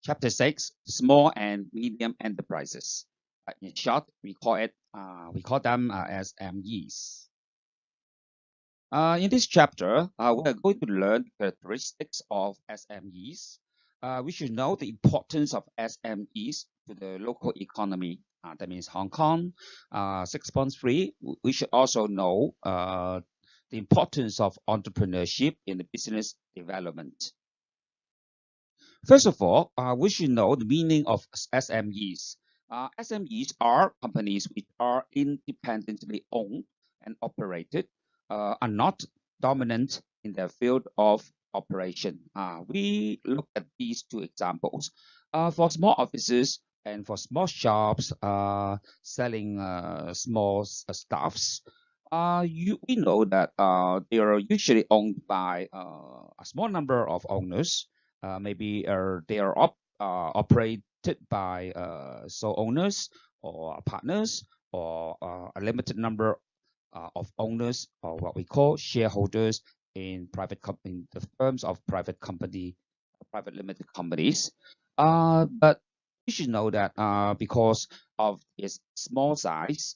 Chapter 6, Small and Medium Enterprises. In short, we call them SMEs. In this chapter, we are going to learn characteristics of SMEs. We should know the importance of SMEs to the local economy. That means Hong Kong. 6.3, we should also know the importance of entrepreneurship in the business development. First of all, we should know the meaning of SMEs. SMEs are companies which are independently owned and operated, are not dominant in their field of operation. We look at these two examples. For small offices and for small shops selling small stuffs, we know that they are usually owned by a small number of owners. Maybe they are operated by sole owners or partners or a limited number of owners, or what we call shareholders in private company, the firms of private limited companies. But you should know that because of its small size,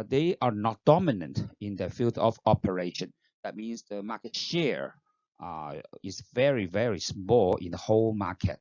they are not dominant in the field of operation. That means the market share is very, very small in the whole market.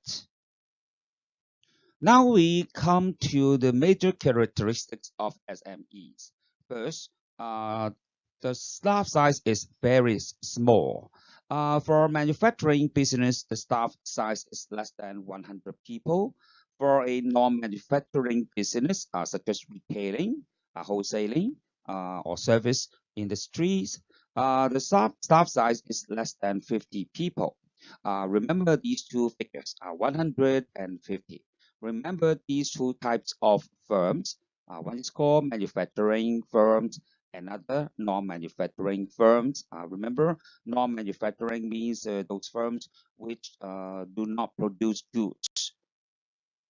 Now we come to the major characteristics of SMEs. First, the staff size is very small. For manufacturing business, the staff size is less than 100 people. For a non-manufacturing business, such as retailing, wholesaling, or service industries, the staff size is less than 50 people. Remember these two figures, 100 and 50. Remember these two types of firms. One is called manufacturing firms, another non-manufacturing firms. Remember, non-manufacturing means those firms which do not produce goods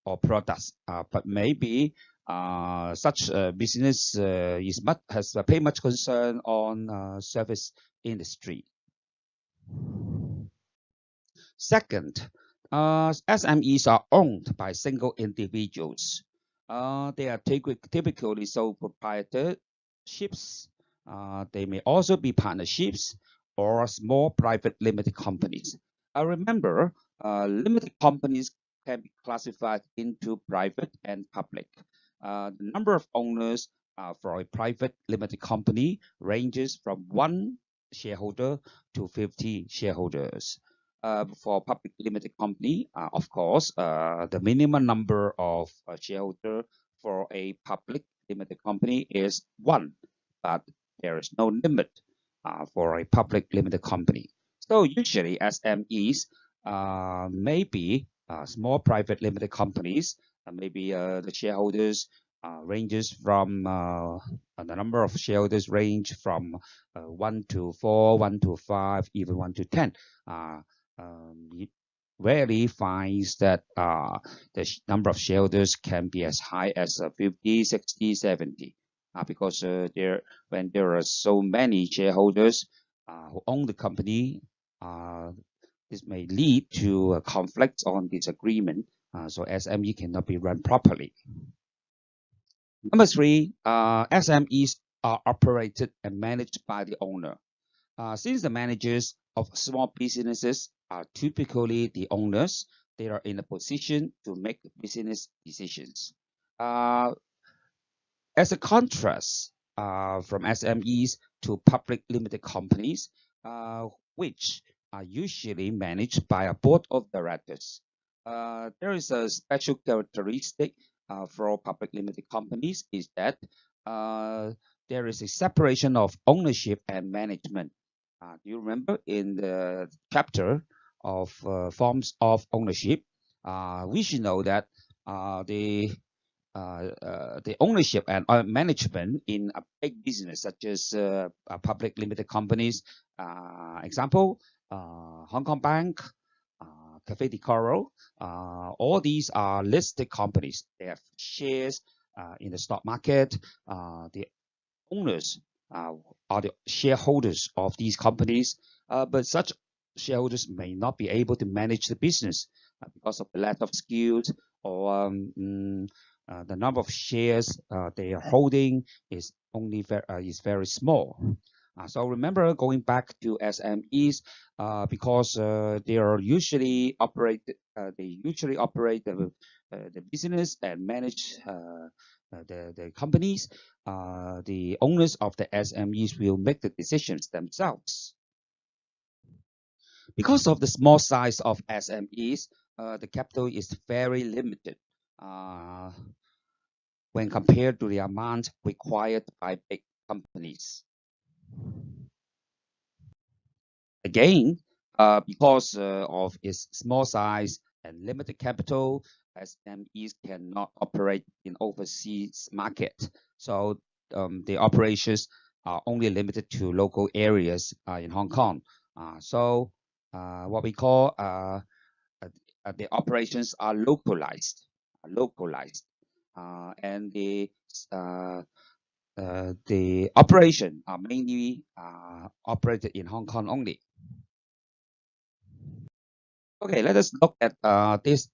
or products, but maybe such business has pay much concern on service industry. Second, SMEs are owned by single individuals. They are typically sole proprietorships. They may also be partnerships or small private limited companies. Remember, limited companies can be classified into private and public. The number of owners for a private limited company ranges from 1 shareholder to 50 shareholders. For public limited company, of course, the minimum number of shareholder for a public limited company is 1, but there is no limit for a public limited company. So usually SMEs may be small private limited companies. Maybe the shareholders ranges from the number of shareholders range from 1 to 4, 1 to 5, even 1 to 10. It rarely finds that the number of shareholders can be as high as 50, 60, 70, because when there are so many shareholders who own the company, this may lead to conflicts on disagreement, so SME cannot be run properly. Number 3, SMEs are operated and managed by the owner. Since the managers of small businesses are typically the owners, they are in a position to make business decisions. As a contrast from SMEs to public limited companies, which are usually managed by a board of directors. There is a special characteristic for public limited companies is that there is a separation of ownership and management. Do you remember in the chapter of forms of ownership, we should know that the ownership and management in a big business such as public limited companies, example, Hong Kong Bank, Cafe de Coral, all these are listed companies. They have shares in the stock market. The owners are the shareholders of these companies, but such shareholders may not be able to manage the business. because of the lack of skills or the number of shares they are holding is only very small. So remember, going back to SMEs, because they usually operate the business and manage the companies. The owners of the SMEs will make the decisions themselves. Because of the small size of SMEs, the capital is very limited when compared to the amount required by big companies. Again, because of its small size and limited capital, SMEs cannot operate in overseas market. So the operations are only limited to local areas in Hong Kong. So what we call the operations are localized, and the operation are mainly operated in Hong Kong only. Okay, let us look at this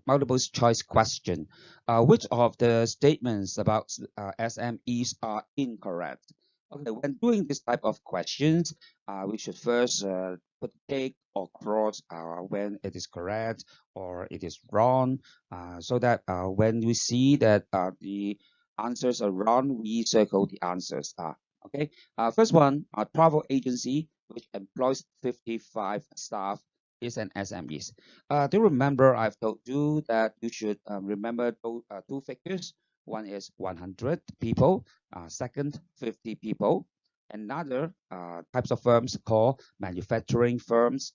multiple choice question. Which of the statements about SMEs are incorrect? Okay, when doing this type of questions, we should first put tick or cross when it is correct or it is wrong, so that when we see that the answers are wrong, we circle the answers. Okay, first one, a travel agency which employs 55 staff is an SMEs. Do you remember I've told you that you should remember two figures? One is 100 people, second 50 people. Another types of firms called manufacturing firms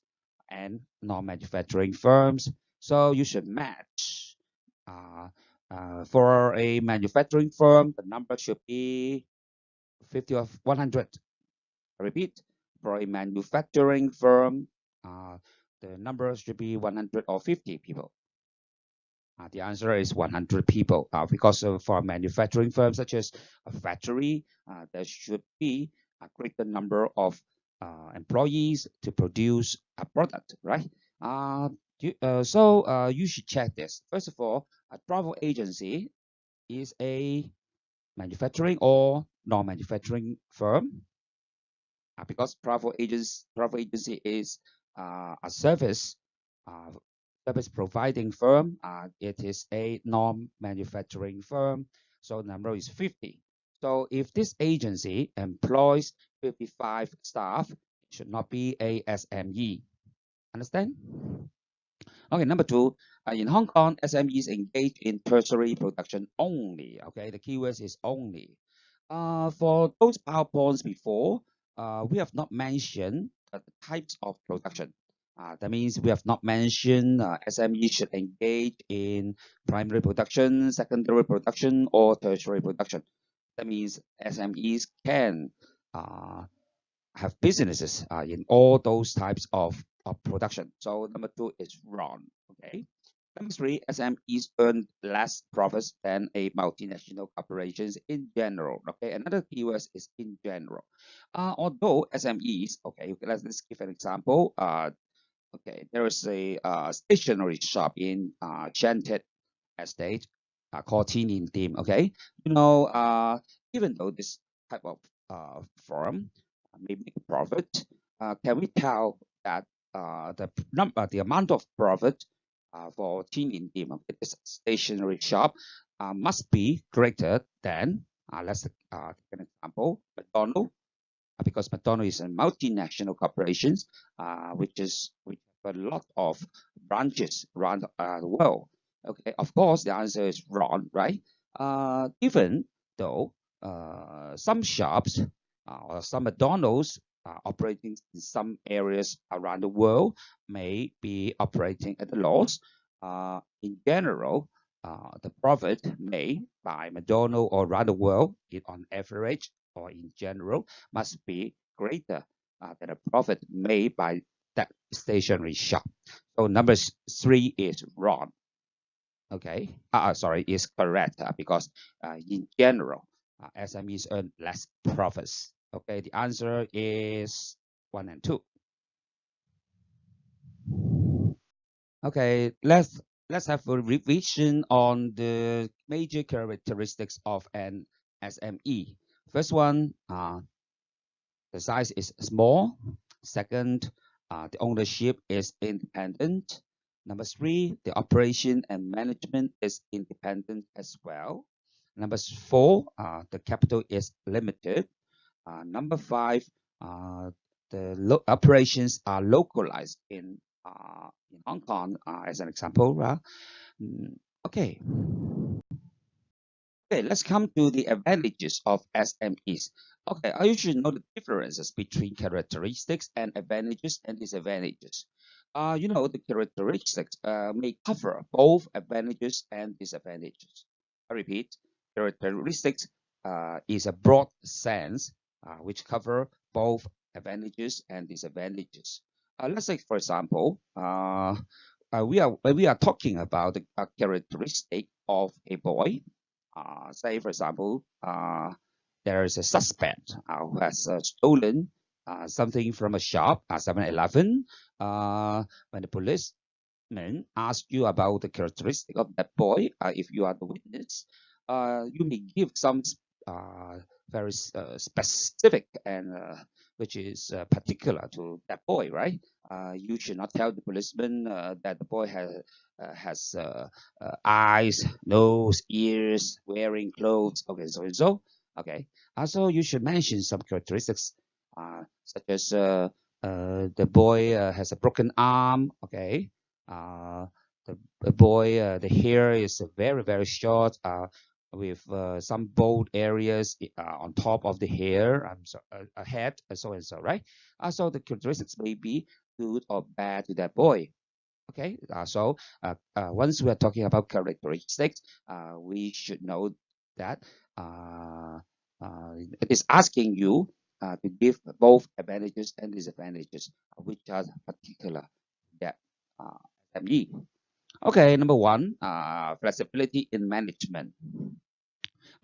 and non-manufacturing firms. So you should match. For a manufacturing firm, the number should be 50 of 100. I repeat, for a manufacturing firm, the number should be 150 people. The answer is 100 people because for manufacturing firms such as a factory, there should be a greater number of employees to produce a product, right? So you should check this. First of all, a travel agency is a manufacturing or non-manufacturing firm because travel agency is a service providing firm. It is a non-manufacturing firm, so number is 50. So if this agency employs 55 staff, it should not be a SME. Understand? Okay, number two, in Hong Kong, SMEs engage in tertiary production only. Okay, the keyword is only. For those PowerPoints before, we have not mentioned the types of production. That means we have not mentioned SME should engage in primary production, secondary production, or tertiary production. That means SMEs can have businesses in all those types of production. So number two is wrong. Okay. Number three, SMEs earn less profits than a multinational corporations in general. Okay, another keyword is in general. Although SMEs, okay, let's give an example. Okay, there is a stationery shop in Shanted Estate called Tinin Dim. Okay, even though this type of firm may make a profit, can we tell that the amount of profit for Tinin Dim, okay, this stationery shop, must be greater than let's take an example, McDonald's, because McDonald's is a multinational corporation, which have a lot of branches around the world. Okay, of course, the answer is wrong, right? Even though some shops or some McDonald's operating in some areas around the world may be operating at a loss. In general, the profit made by McDonald's or around the world, on average or in general, must be greater than the profit made by that stationery shop. So number three is wrong. Okay, sorry, is correct because in general, SMEs earn less profits. Okay, the answer is 1 and 2. Okay, let's have a revision on the major characteristics of an SME. First one, the size is small. Second, the ownership is independent. Number three, the operation and management is independent as well. Number four, the capital is limited. Number five, the operations are localized in Hong Kong, as an example. Mm, okay. Okay, let's come to the advantages of SMEs. Okay, you should know the differences between characteristics and advantages and disadvantages. The characteristics may cover both advantages and disadvantages. I repeat, characteristics is a broad sense which cover both advantages and disadvantages. Let's say, for example, we are talking about a characteristic of a boy. Say, for example, there is a suspect who has stolen something from a shop at 7-Eleven. When the policeman asks you about the characteristic of that boy, if you are the witness, you may give some very specific and which is particular to that boy, right? You should not tell the policeman that the boy has eyes, nose, ears, wearing clothes. Okay, so. Okay. Also, you should mention some characteristics, such as the boy has a broken arm. Okay. Uh, the boy, the hair is very, very short, with some bald areas on top of the hair, a head, so and so, right? So the characteristics may be good or bad to that boy. Okay, once we are talking about characteristics, we should know that uh, it is asking you to give both advantages and disadvantages, which are particular that SME. Okay, number one, flexibility in management.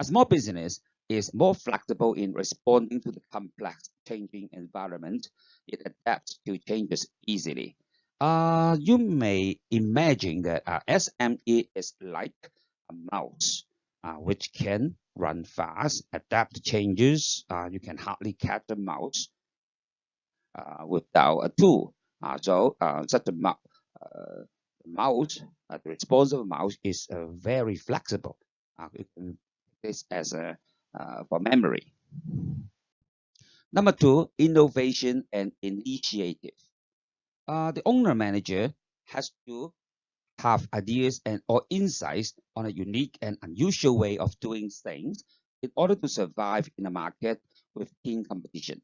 A small business is more flexible in responding to the complex changing environment. It adapts to changes easily. You may imagine that SME is like a mouse, which can run fast, adapt to changes. You can hardly catch a mouse without a tool. Such a mouse, the responsive mouse is very flexible. You can this as a for memory. Number two, innovation and initiative. The owner manager has to have ideas and or insights on a unique and unusual way of doing things in order to survive in a market with keen competition.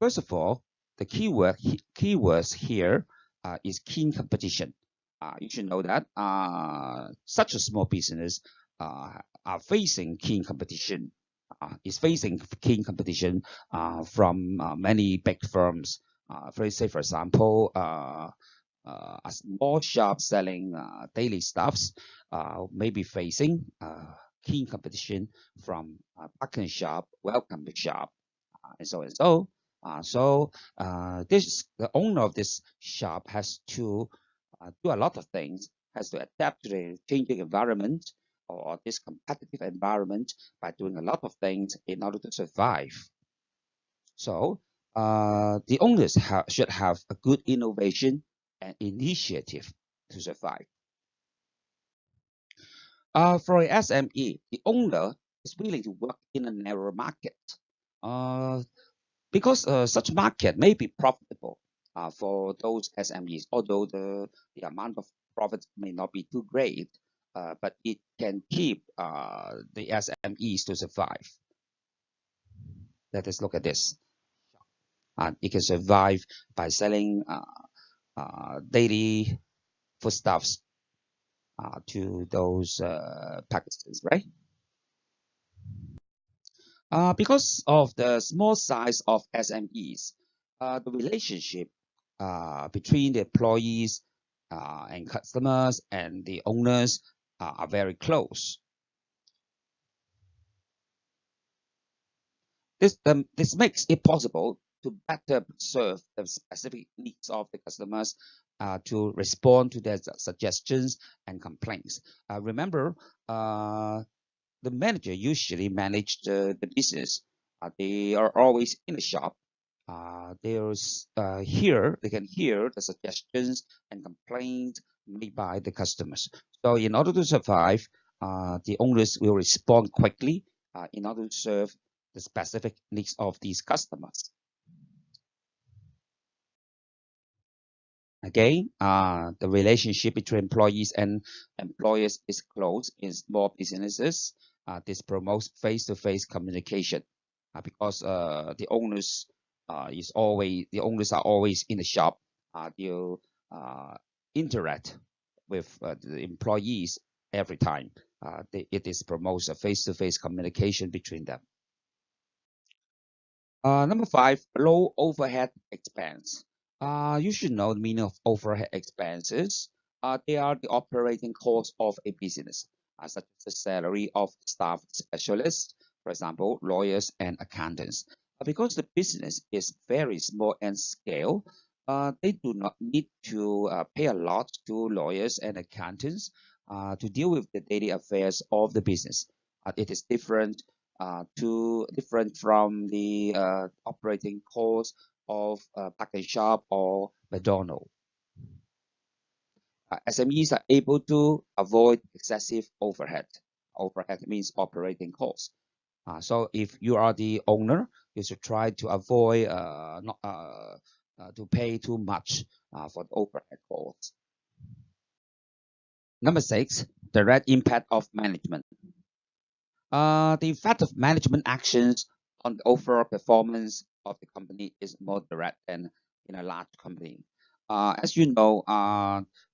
First of all, the keywords here is keen competition. You should know that such a small business are facing keen competition. Is facing keen competition from many big firms. For example, a small shop selling daily stuffs may be facing keen competition from a packaging shop, welcome shop, and so and so. The owner of this shop has to do a lot of things, has to adapt to the changing environment or this competitive environment by doing a lot of things in order to survive. So the owners should have a good innovation and initiative to survive. For a SME, the owner is willing to work in a narrow market. Because such market may be profitable for those SMEs, although the amount of profit may not be too great, but it can keep the SMEs to survive. Let us look at this. It can survive by selling daily foodstuffs to those packages, right? Because of the small size of SMEs, the relationship between the employees and customers and the owners are very close. This makes it possible to better serve the specific needs of the customers to respond to their suggestions and complaints. Remember, the manager usually manage the business. They are always in the shop. They can hear the suggestions and complaints made by the customers. So in order to survive, the owners will respond quickly in order to serve the specific needs of these customers. Again, the relationship between employees and employers is close in small businesses. This promotes face-to-face communication because the owners are always in the shop. They'll interact with the employees every time. It is promotes a face-to-face communication between them. Number five, low overhead expense. You should know the meaning of overhead expenses. They are the operating costs of a business, such as the salary of staff specialists, for example, lawyers and accountants. Because the business is very small in scale, they do not need to pay a lot to lawyers and accountants to deal with the daily affairs of the business. It is different from the operating costs of package shop or McDonald's. SMEs are able to avoid excessive overhead. Overhead means operating costs. So if you are the owner, you should try to avoid not to pay too much for the overhead costs. Number six, direct impact of management. The effect of management actions on the overall performance of the company is more direct than in a large company. As you know,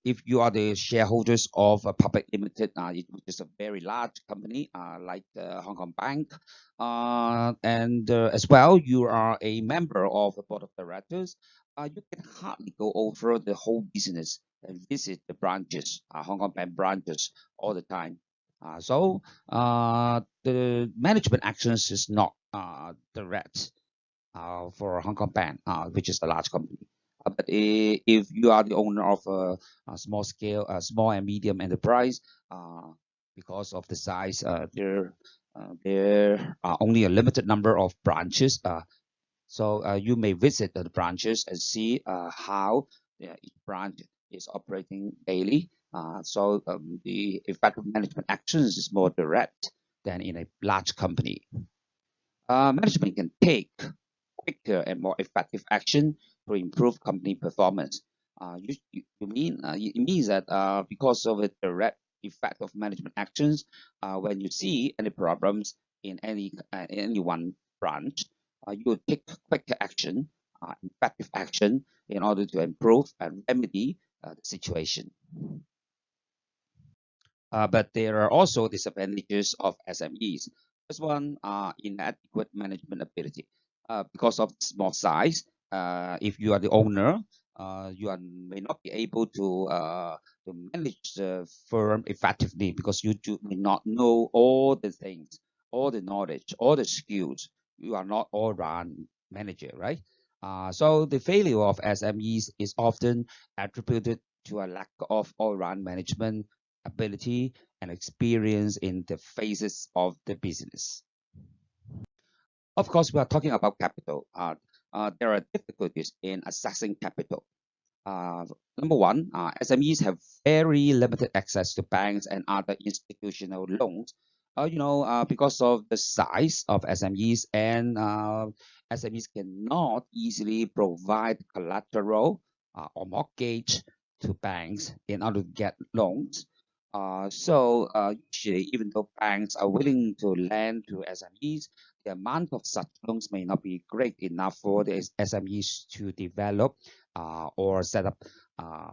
if you are the shareholders of a public limited, it is a very large company like the Hong Kong Bank, and as well, you are a member of a board of directors. You can hardly go over the whole business and visit the branches, Hong Kong Bank branches all the time. The management actions is not direct for Hong Kong Bank, which is a large company. If you are the owner of a small scale, small and medium enterprise, because of the size, there are only a limited number of branches. So you may visit the branches and see how each branch is operating daily. The effective management actions is more direct than in a large company. Management can take quicker and more effective action to improve company performance. It means that because of the direct effect of management actions, when you see any problems in any one branch, you will take quicker action, effective action in order to improve and remedy the situation. But there are also disadvantages of SMEs. First one, inadequate management ability. Because of small size, if you are the owner, may not be able to manage the firm effectively because may not know all the things, all the knowledge, all the skills. You are not all-round manager, right? So the failure of SMEs is often attributed to a lack of all-round management ability and experience in the phases of the business. Of course, we are talking about capital. There are difficulties in assessing capital. Number one, SMEs have very limited access to banks and other institutional loans. Because of the size of SMEs and SMEs cannot easily provide collateral or mortgage to banks in order to get loans. Usually, even though banks are willing to lend to SMEs, the amount of such loans may not be great enough for the SMEs to develop or set up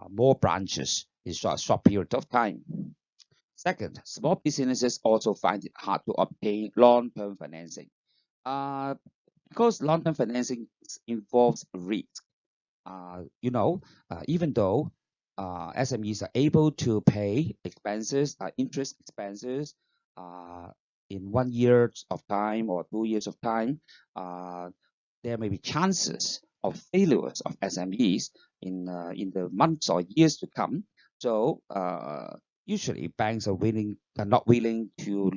more branches in short period of time. Second, small businesses also find it hard to obtain long-term financing because long-term financing involves risk. Even though SMEs are able to pay expenses, interest expenses in 1 year of time or 2 years of time, there may be chances of failures of SMEs in the months or years to come. So usually banks are not willing to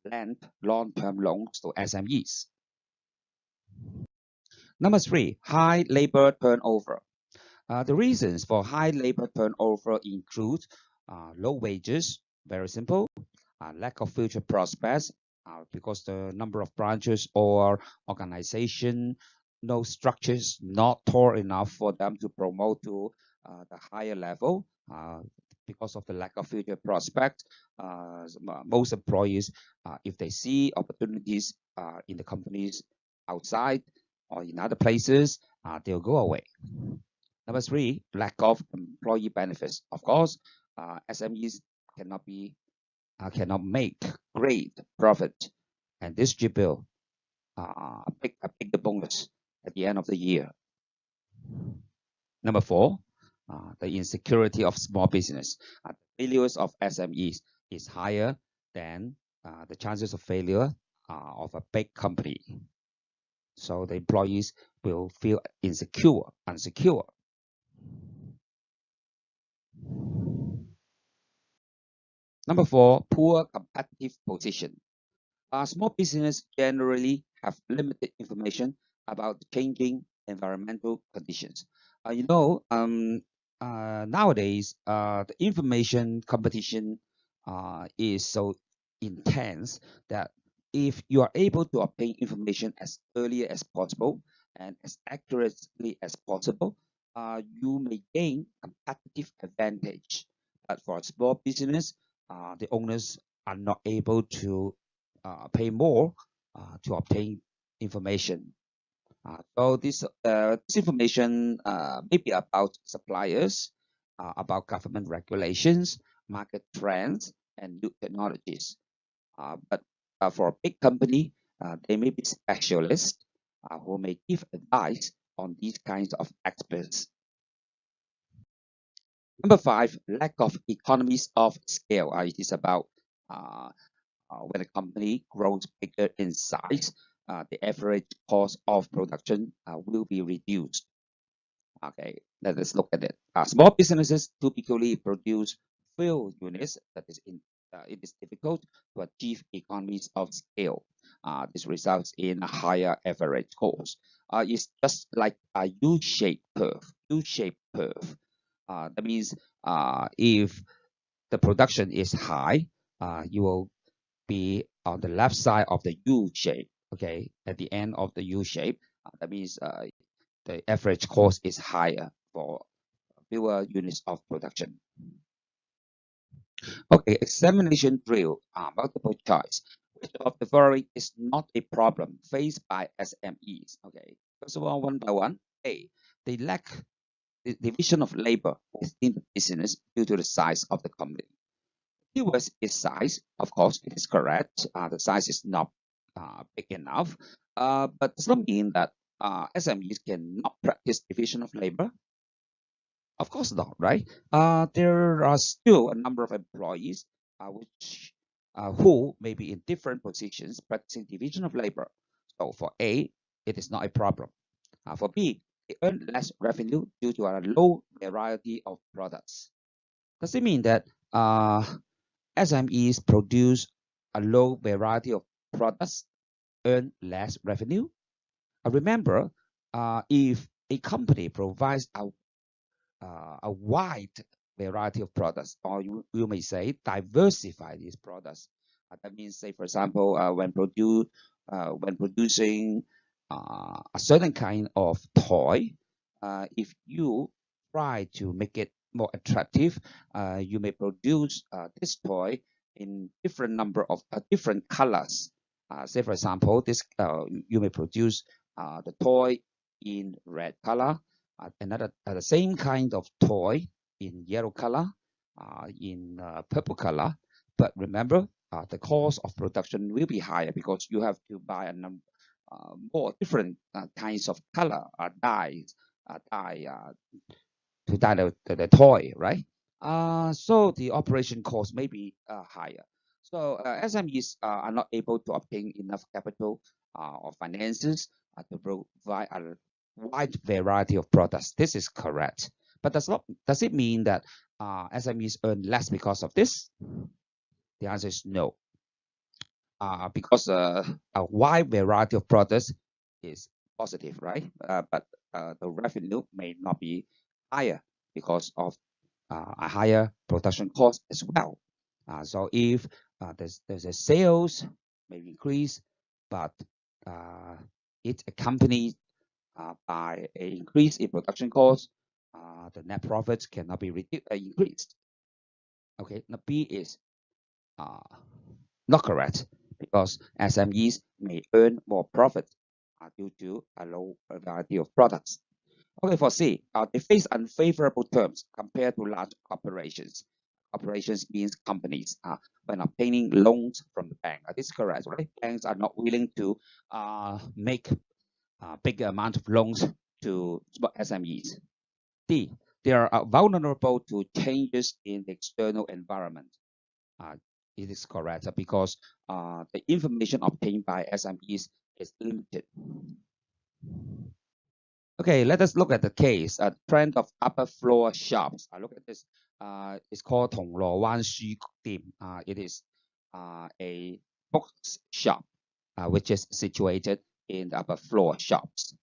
lend long-term loans to SMEs. Number three, high labor turnover. The reasons for high labor turnover include low wages, very simple, lack of future prospects, because the number of branches or organization, no structures not tall enough for them to promote to the higher level. Because of the lack of future prospect, most employees, if they see opportunities in the companies outside or in other places, they'll go away. Number three, lack of employee benefits. Of course, SMEs cannot make great profit and distribute a bigger bonus at the end of the year. Number four, the insecurity of small business. Failures of SMEs is higher than the chances of failure of a big company. So the employees will feel insecure. Number four, poor competitive position. Small businesses generally have limited information about changing environmental conditions. Nowadays, the information competition is so intense that if you are able to obtain information as early as possible and as accurately as possible, you may gain competitive advantage. But for a small business, the owners are not able to pay more to obtain information. So this information may be about suppliers, about government regulations, market trends, and new technologies. But for a big company, they may be specialists who may give advice on these kinds of experts. Number five, lack of economies of scale. It is about when a company grows bigger in size, the average cost of production will be reduced. Okay, let us look at it. Small businesses typically produce few units. It is difficult to achieve economies of scale. This results in a higher average cost. It's just like a U-shaped curve. That means if the production is high, you will be on the left side of the U shape. Okay, at the end of the U shape, that means the average cost is higher for fewer units of production. Okay, examination drill, multiple choice. Which of the following is not a problem faced by SMEs? Okay, first of all, one by one. A, they lack the division of labor within the business due to the size of the company. Keyword is size. Of course, it is correct. The size is not big enough, but does not mean that SMEs cannot practice division of labor. Of course not, right? There are still a number of employees who may be in different positions practicing division of labor. So for A, it is not a problem. For B, they earn less revenue due to a low variety of products. Does it mean that SMEs produce a low variety of products, earn less revenue? Remember, if a company provides a wide variety of products, or you may say diversify these products. That means, say for example, when producing a certain kind of toy, if you try to make it more attractive, you may produce this toy in different number of different colors. Say for example, this you may produce the toy in red color, another the same kind of toy in yellow color, in purple color. But remember, the cost of production will be higher because you have to buy a number more different kinds of color dyes to dye the toy, right? So the operation cost may be higher. So SMEs are not able to obtain enough capital or finances to provide wide variety of products. This is correct. But does it mean that SMEs earn less because of this? The answer is no. Because a wide variety of products is positive, right? But the revenue may not be higher because of a higher production cost as well. So if there's a sales may increase, but it's accompanied by an increase in production cost, the net profits cannot be increased. Okay, now B is not correct because SMEs may earn more profit due to a low variety of products. Okay, for C, they face unfavorable terms compared to large corporations. Corporations means companies when obtaining loans from the bank. This is correct, right? Banks are not willing to make big amount of loans to SMEs. D, they are vulnerable to changes in the external environment. It is correct because the information obtained by SMEs is limited. Okay, let us look at the case. Trend of upper floor shops. Look at this. It's called 銅鑼灣書店. It is a box shop, which is situated in the upper floor shops.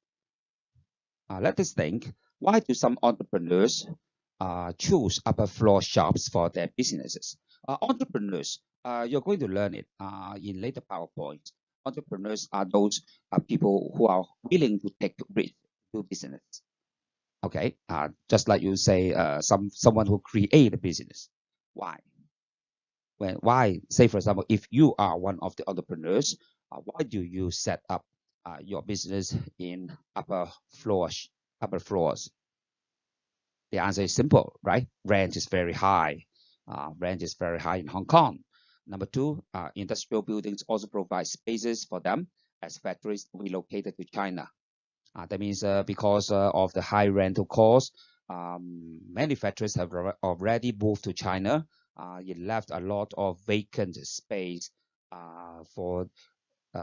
Let us think. Why do some entrepreneurs choose upper floor shops for their businesses? Entrepreneurs, you're going to learn it in later PowerPoint. Entrepreneurs are those people who are willing to take risk to business. Okay, just like you say, someone who create a business. Why? Why? Say for example, if you are one of the entrepreneurs, why do you set up your business in upper floors? The answer is simple, right? Rent is very high. Rent is very high in Hong Kong. Number two, industrial buildings also provide spaces for them as factories relocated to China. That means because of the high rental costs, many factories have already moved to China. It left a lot of vacant space for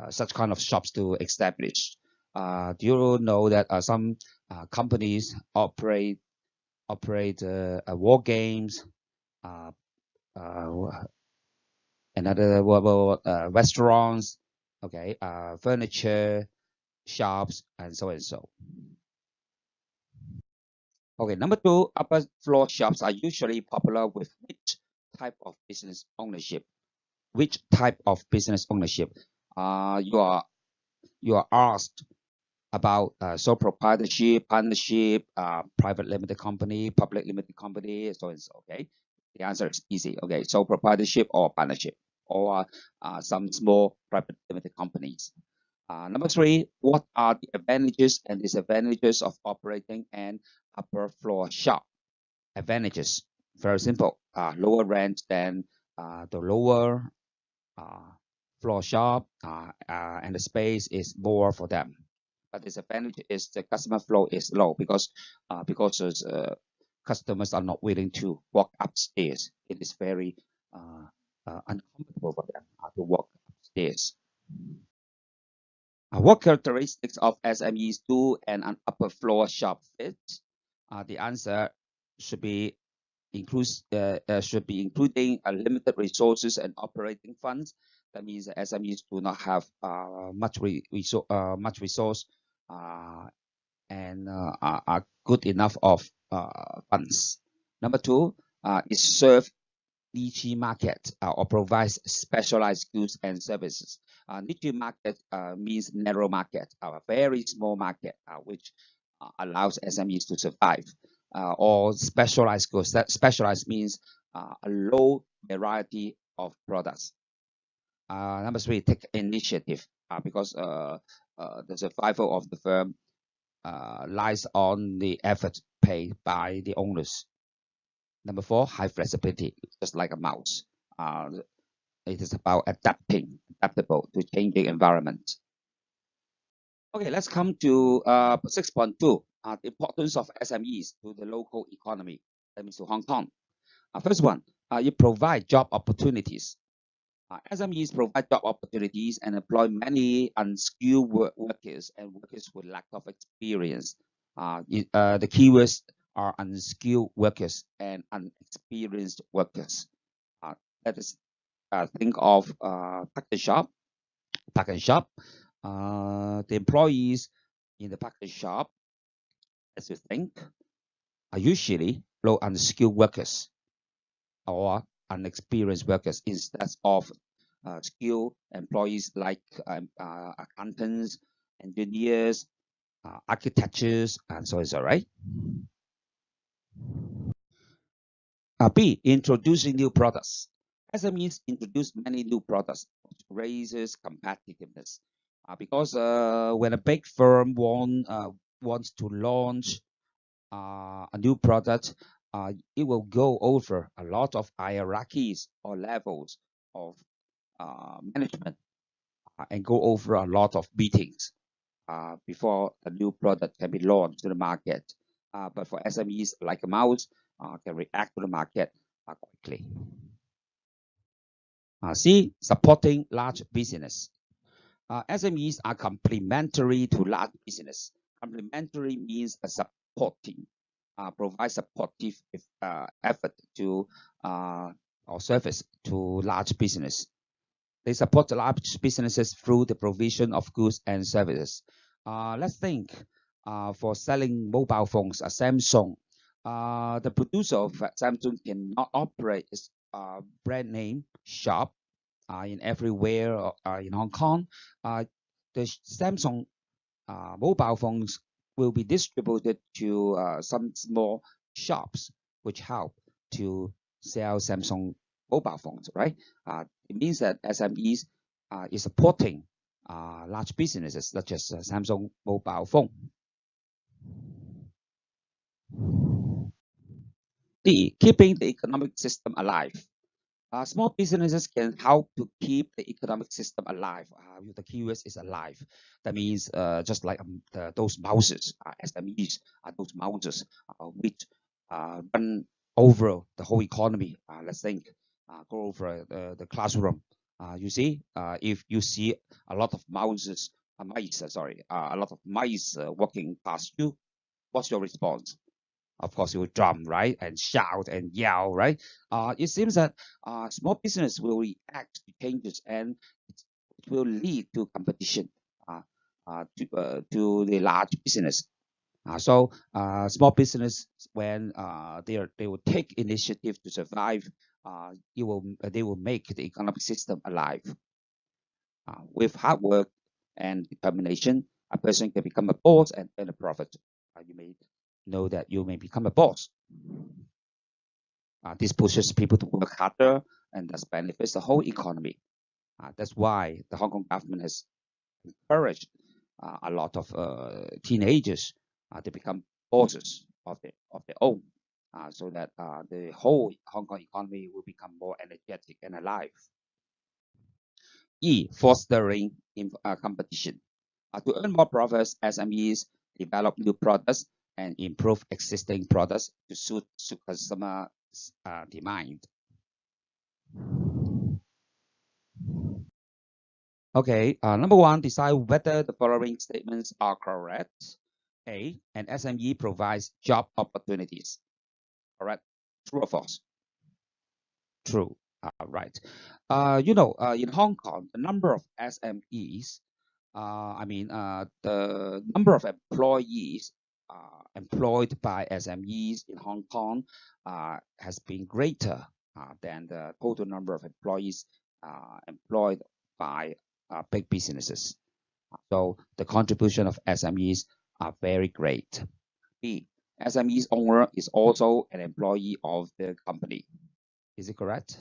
such kind of shops to establish. Do you know that some companies operate war games, another restaurants, okay, furniture shops, and so and so. Okay, number two, upper floor shops are usually popular with which type of business ownership? Which type of business ownership? You are asked about sole proprietorship, partnership, private limited company, public limited company, so and so. Okay, the answer is easy. Okay, sole proprietorship or partnership, or some small private limited companies. Number three, what are the advantages and disadvantages of operating an upper floor shop? Advantages, very simple. Lower rent than the lower floor shop, and the space is more for them. But disadvantage is the customer flow is low because customers are not willing to walk upstairs. It is very uncomfortable for them to walk upstairs. What characteristics of SMEs do an upper floor shop fit? The answer should be including limited resources and operating funds. That means that SMEs do not have much resource and are good enough of funds. Number two, it serves niche market or provides specialized goods and services. Niche market means narrow market, a very small market, which allows SMEs to survive. Or specialized goods. That specialized means a low variety of products. Number three, take initiative because the survival of the firm lies on the effort paid by the owners. Number four, high flexibility, just like a mouse. It is about adaptable to changing environment. Okay, let's come to 6.2, the importance of SMEs to the local economy, that means to Hong Kong. First one, you provide job opportunities. SMEs provide job opportunities and employ many unskilled workers and workers with lack of experience. The keywords are unskilled workers and unexperienced workers. Let us think of package shop. Package shop. The employees in the package shop, as you think, are usually low unskilled workers or unexperienced workers instead of skilled employees like accountants, engineers, architects, and so on, right? B, introducing new products. SMEs introduce many new products, which raises competitiveness. Because when a big firm wants to launch a new product, it will go over a lot of hierarchies or levels of management and go over a lot of meetings before a new product can be launched to the market. But for SMEs like Mouse, can react to the market quickly. C, supporting large business. SMEs are complementary to large business. Complementary means supporting, provide supportive effort to or service to large business. They support large businesses through the provision of goods and services. Let's think for selling mobile phones, Samsung. The producer of Samsung cannot operate its brand name shop in everywhere in Hong Kong. The Samsung mobile phones will be distributed to some small shops, which help to sell Samsung mobile phones, right? It means that SMEs is supporting large businesses such as Samsung mobile phone. D, keeping the economic system alive. Small businesses can help to keep the economic system alive. The keywords is alive. That means just like those mouses, SMEs are those mouses which run over the whole economy. Let's think, go over the classroom. You see, if you see a lot of mouses, a lot of mice walking past you, what's your response? Of course, you will drum, right, and shout and yell, right? It seems that small business will react to changes and it will lead to competition to the large business. So small business, when they will take initiative to survive, they will make the economic system alive. With hard work and determination, a person can become a boss and earn a profit. You may know that you may become a boss. This pushes people to work harder and thus benefits the whole economy. That's why the Hong Kong government has encouraged a lot of teenagers to become bosses of their own, so that the whole Hong Kong economy will become more energetic and alive. E, fostering competition. To earn more profits, SMEs develop new products and improve existing products to suit customer demand. Okay, number one, decide whether the following statements are correct. A, an SME provides job opportunities. Correct? True or false? True. Right. In Hong Kong, the number of SMEs, the number of employees employed by SMEs in Hong Kong has been greater than the total number of employees employed by big businesses. So the contribution of SMEs are very great. B, SME's owner is also an employee of the company. Is it correct?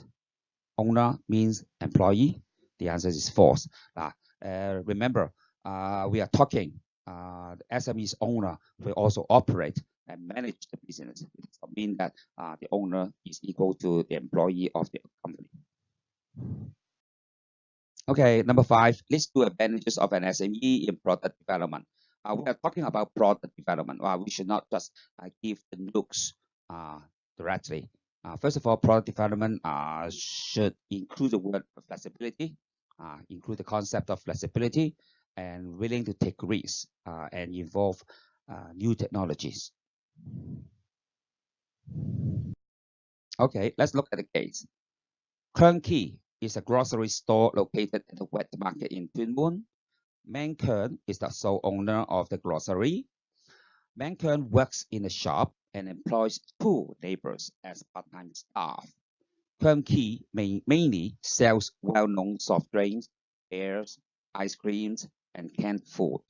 Owner means employee. The answer is false. Remember, we are talking the SME's owner will also operate and manage the business. It does not mean that the owner is equal to the employee of the company. Okay, number 5, list 2 advantages of an SME in product development. We are talking about product development. We should not just give the looks directly. First of all, product development should include the word flexibility, include the concept of flexibility, and willing to take risks and involve new technologies. Okay, let's look at the case. Kearn Key is a grocery store located at the wet market in Tuen Mun. Man Kearn is the sole owner of the grocery. Man Kearn works in the shop and employs 2 neighbors as part-time staff. Kearn Key mainly sells well-known soft drinks, beers, ice creams, and canned food.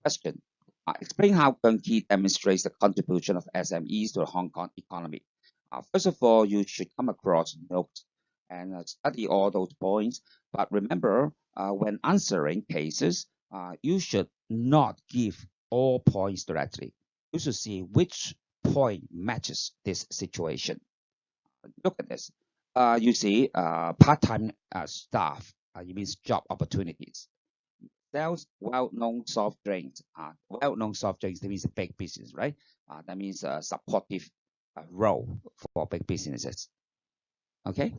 Question. Explain how Kearn Key demonstrates the contribution of SMEs to the Hong Kong economy. First of all, you should come across notes and study all those points. But remember, when answering cases, you should not give all points directly. You should see which point matches this situation. Look at this. You see part-time staff, it means job opportunities. Sells well-known soft drinks. Well-known soft drinks, that means a big business, right? That means a supportive role for big businesses. Okay.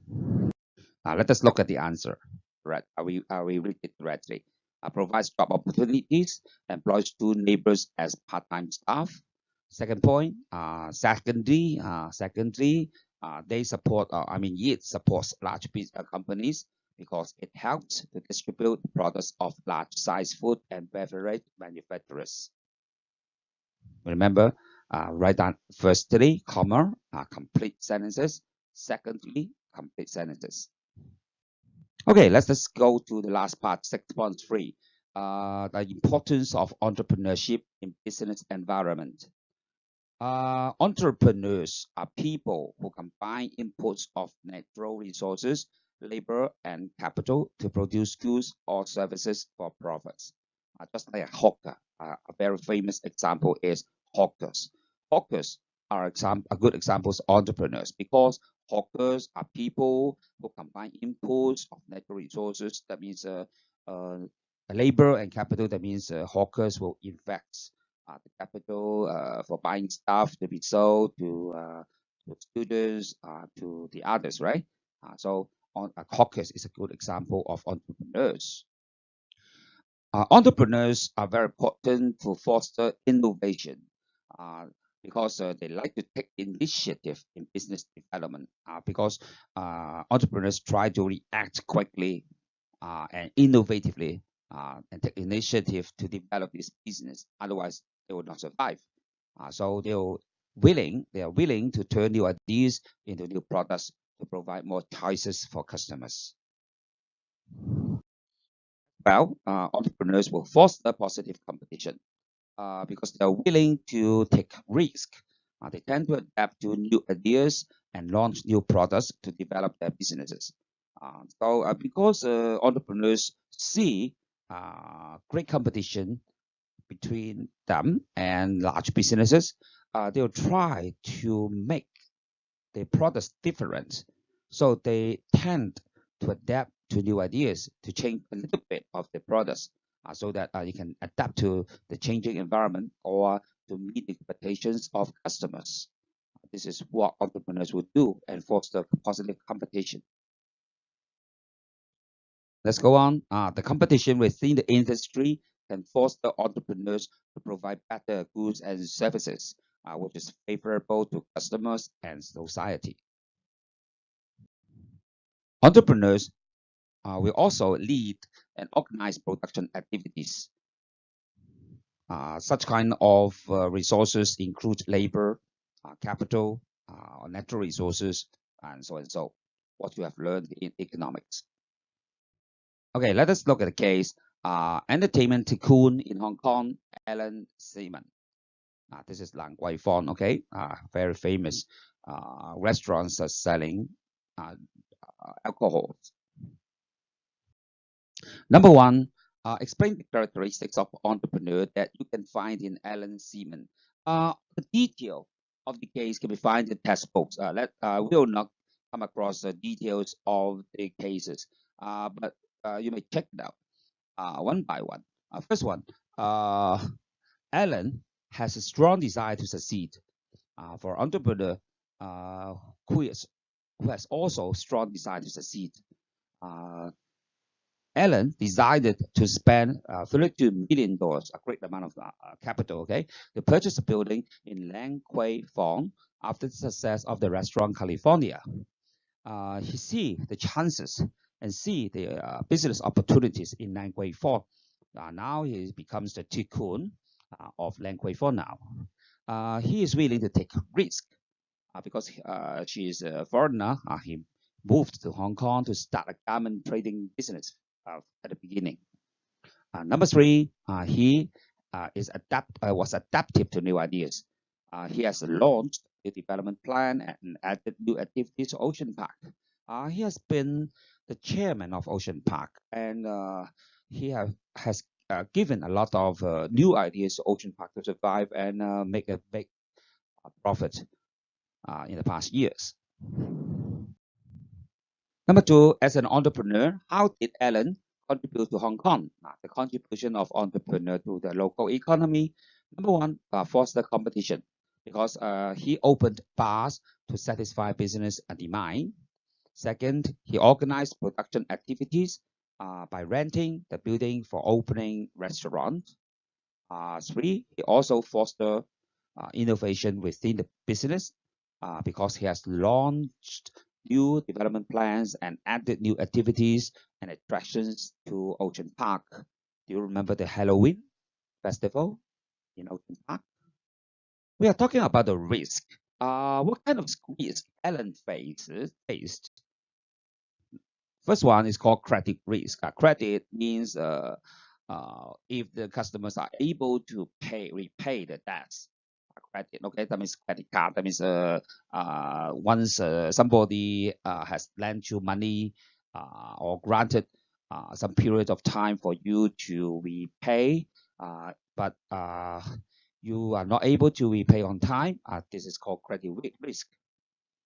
Let us look at the answer. Right? We read it correctly? Provides job opportunities, employs 2 neighbors as part-time staff. Second point. Secondly, they support. It supports large companies because it helps to distribute products of large-size food and beverage manufacturers. Remember, write down firstly, comma, complete sentences. Secondly, complete sentences. Okay, let's just go to the last part, 6.3. The importance of entrepreneurship in business environment. Entrepreneurs are people who combine inputs of natural resources, labor, and capital to produce goods or services for profits. Just like a hawker, a very famous example is hawkers. Hawkers are good examples of entrepreneurs because hawkers are people who combine inputs of natural resources. That means labor and capital. That means hawkers will invest the capital for buying stuff to be sold to students, to the others, right? So hawkers is a good example of entrepreneurs. Entrepreneurs are very important to foster innovation because they like to take initiative in business development because entrepreneurs try to react quickly and innovatively and take initiative to develop this business. Otherwise, they will not survive. So they are willing to turn new ideas into new products to provide more choices for customers. Well, entrepreneurs will foster positive competition because they are willing to take risk. They tend to adapt to new ideas and launch new products to develop their businesses. Because entrepreneurs see great competition between them and large businesses, they'll try to make their products different. So they tend to adapt to new ideas, to change a little bit of the products so that you can adapt to the changing environment or to meet the expectations of customers. This is what entrepreneurs would do and foster positive competition. Let's go on. The competition within the industry can foster entrepreneurs to provide better goods and services, which is favorable to customers and society. Entrepreneurs will also lead and organize production activities. Such kind of resources include labor, capital, natural resources, and so and so. What you have learned in economics. Okay, let us look at the case. Entertainment tycoon in Hong Kong, Alan Seaman. This is Lang Wai Fong, okay? Very famous restaurants are selling alcohol. Number 1, explain the characteristics of entrepreneur that you can find in Alan Seaman. The detail of the case can be found in textbooks. We will not come across the details of the cases, but you may check it out one by one. First one, Alan has a strong desire to succeed. For entrepreneur, who has also strong desire to succeed. Allen decided to spend $32 million, a great amount of capital, okay, to purchase a building in Lan Kwai Fong after the success of the restaurant California. He see the chances and see the business opportunities in Lan Kwai Fong. Now he becomes the tycoon of Lan Kwai Fong now. He is willing to take risk because she is a foreigner. He moved to Hong Kong to start a garment trading business at the beginning. Number three, he was adaptive to new ideas. He has launched a development plan and added new activities to Ocean Park. He has been the chairman of Ocean Park, and he has given a lot of new ideas to Ocean Park to survive and make a big profit in the past years. Number two, as an entrepreneur, how did Allen contribute to Hong Kong? The contribution of entrepreneur to the local economy. Number one, foster competition, because he opened bars to satisfy business demand. Second, he organized production activities by renting the building for opening restaurants. Three, he also fostered innovation within the business because he has launched new development plans and added new activities and attractions to Ocean Park. Do you remember the Halloween festival in Ocean Park? We are talking about the risk. What kind of risk Allen faced? First one is called credit risk. Credit means if the customers are able to repay the debts. Credit, okay, that means credit card. That means once somebody has lent you money or granted some period of time for you to repay, but you are not able to repay on time, this is called credit risk.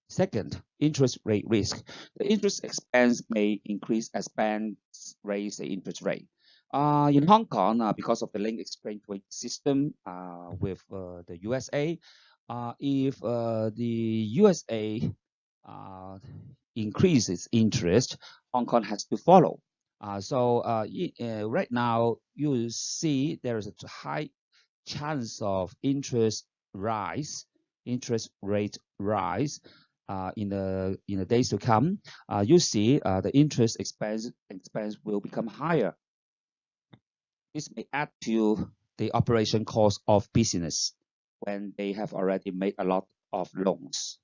Second, interest rate risk. The interest expense may increase as banks raise the interest rate. In Hong Kong, because of the link exchange rate system with the USA, if the USA increases interest, Hong Kong has to follow. Right now, you see there is a high chance of interest rate rise in the days to come. You see the interest expense will become higher. This may add to the operation cost of business when they have already made a lot of loans.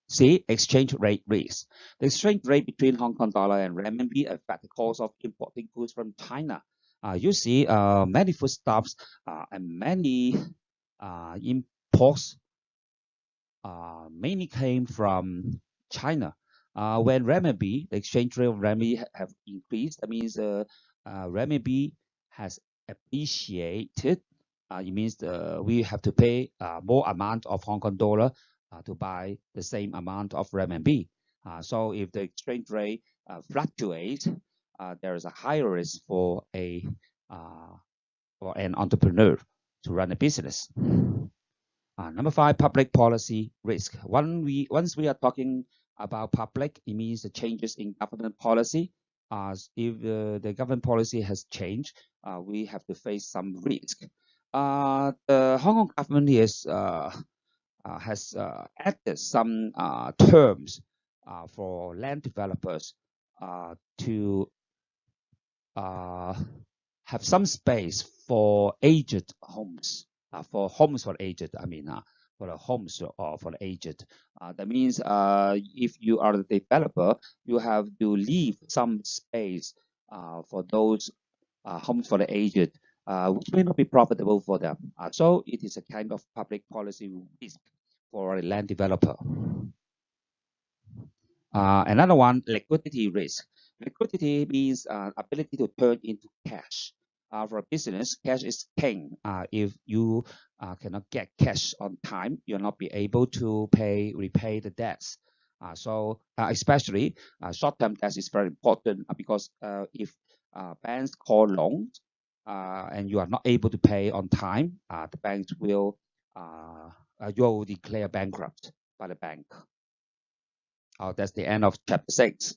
See, exchange rate risk. The exchange rate between Hong Kong dollar and renminbi affect the cost of importing goods from China. You see, many foodstuffs and many imports mainly came from China. When renminbi, the exchange rate of renminbi have increased, that means renminbi has appreciated. It means we have to pay more amount of Hong Kong dollar to buy the same amount of renminbi. So if the exchange rate fluctuates, there is a higher risk for an entrepreneur to run a business. Number five, public policy risk. Once we are talking about public, it means the changes in government policy. If the government policy has changed, we have to face some risk. The Hong Kong government has added some terms for land developers to have some space for aged homes, for homes for aged. I mean, for the homes or for the aged. That means if you are the developer, you have to leave some space for those homes for the aged, which may not be profitable for them. So it is a kind of public policy risk for a land developer. Another one, liquidity risk. Liquidity means ability to turn into cash. For a business, cash is king. If you cannot get cash on time, you'll not be able to repay the debts. Especially short-term debts is very important because if banks call loans and you are not able to pay on time, the banks will you will declare bankrupt by the bank. That's the end of chapter 6.